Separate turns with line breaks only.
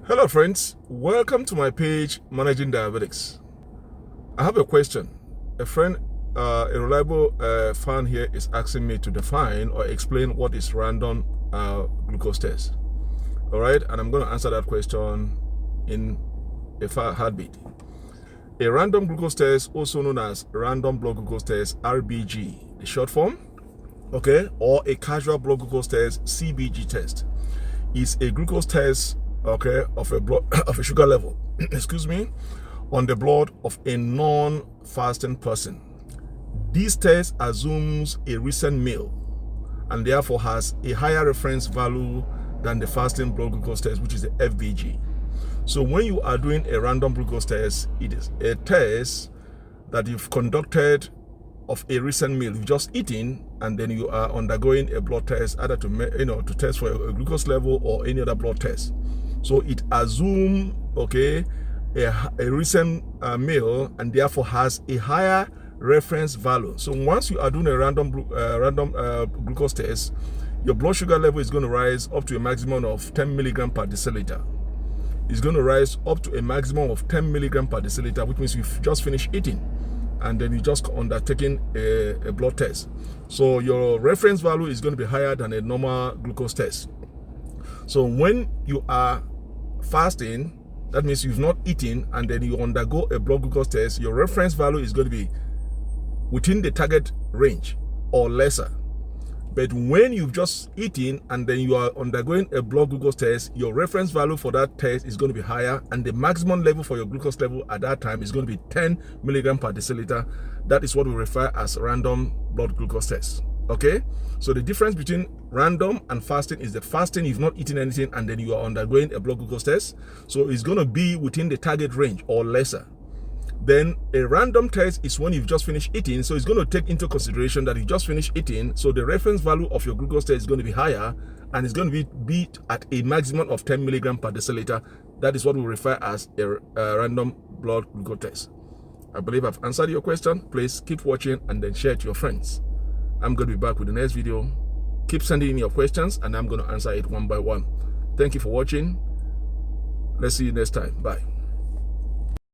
Hello friends, welcome to my page Managing Diabetics. I have a question. A friend, a reliable fan here is asking me to define or explain what is random glucose test. All right, and I'm going to answer that question in a heartbeat. A random glucose test, also known as random blood glucose test, RBG, the short form, okay, or a casual blood glucose test, CBG test, is a glucose test, okay, of a sugar level excuse me, on the blood of a non-fasting person. This test assumes a recent meal and therefore has a higher reference value than the fasting blood glucose test, which is the FBG. So when you are doing a random glucose test, it is a test that you've conducted of a recent meal you've just eaten, and then you are undergoing a blood test, either to test for a glucose level or any other blood test. So it assumes, okay, a recent meal and therefore has a higher reference value. So once you are doing a random glucose test, your blood sugar level is going to rise up to a maximum of 10 milligram per deciliter. It's going to rise up to a maximum of 10 milligram per deciliter, which means you've just finished eating and then you just undertaking a blood test. So your reference value is going to be higher than a normal glucose test. So when you are fasting, that means you've not eaten and then you undergo a blood glucose test, your reference value is going to be within the target range or lesser. But when you've just eaten and then you are undergoing a blood glucose test, your reference value for that test is going to be higher, and the maximum level for your glucose level at that time is going to be 10 milligram per deciliter. That is what we refer as random blood glucose test. Okay, so the difference between random and fasting is that fasting, you've not eaten anything and then you are undergoing a blood glucose test, so it's going to be within the target range or lesser. Then a random test is when you've just finished eating, so it's going to take into consideration that you just finished eating, so the reference value of your glucose test is going to be higher and it's going to be at a maximum of 10 milligram per deciliter. That is what we refer as a random blood glucose test. I believe I've answered your question. Please keep watching and then share it to your friends. I'm going to be back with the next video. Keep sending in your questions and I'm going to answer it one by one. Thank you for watching. Let's see you next time. Bye.